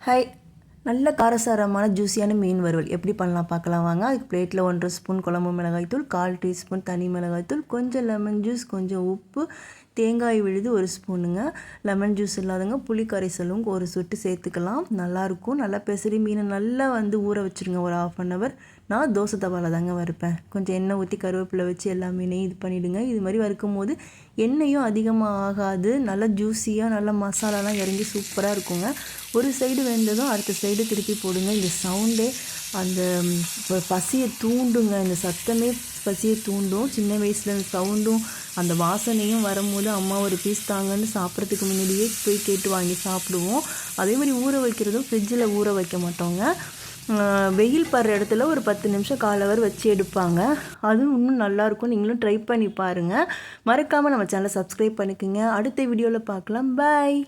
Hi, நல்ல காரசாரமான ஜூஸியான மீன் வறுவல் எப்படி பண்ணலாம் பார்க்கலாம் வாங்க. அதுக்கு பிளேட்டில் 1 ஸ்பூன் குழம்பு மிளகாய்த்தூள், 1/4 டீஸ்பூன் தனி மிளகாய்த்தூள், கொஞ்சம் லெமன் ஜூஸ், கொஞ்சம் உப்பு, தேங்காய் விழுது 1 ஸ்பூனுங்க. லெமன் ஜூஸ் இல்லாதவங்க புளி கரைசலும் ஒரு சொட்டு சேர்த்துக்கலாம். நல்லாயிருக்கும். நல்லா பெசரி மீனை நல்லா ஊற வச்சுருங்க ஒரு 1/2 hour. நான் தோசை தவாவில் தாங்க வறுப்பேன். கொஞ்சம் எண்ணெய் ஊற்றி கருவேப்பிலை வச்சு எல்லா மீனையும் இது பண்ணிவிடுங்க. இது மாதிரி வறுக்கும் போது எண்ணெயும் அதிகமாக ஆகாது. நல்லா ஜூஸியாக நல்லா மசாலாலாம் இறங்கி சூப்பராக இருக்குங்க. ஒரு சைடு வெந்ததும் அடுத்த சைடு திருப்பி போடுங்க. இந்த சவுண்டே அந்த பசியை தூண்டுங்க. இந்த சத்தமே பசியை தூண்டும். சின்ன வயசில் இந்த சவுண்டும் அந்த வாசனையும் வரும்போது அம்மா ஒரு பீஸ் தாங்கன்னு சாப்பிட்றதுக்கு முன்னாடியே போய் கேட்டு வாங்கி சாப்பிடுவோம். அதே மாதிரி ஊற வைக்கிறதும் ஃப்ரிட்ஜில் ஊற வைக்க மாட்டோங்க. வெயில் படுற இடத்துல ஒரு 10 நிமிஷம் 1/4 hour வச்சு எடுப்பாங்க. அதுவும் இன்னும் நல்லாயிருக்கும். நீங்களும் ட்ரை பண்ணி பாருங்கள். மறக்காமல் நம்ம சேனலை சப்ஸ்கிரைப் பண்ணிக்கோங்க. அடுத்த வீடியோவில் பார்க்கலாம். பாய்.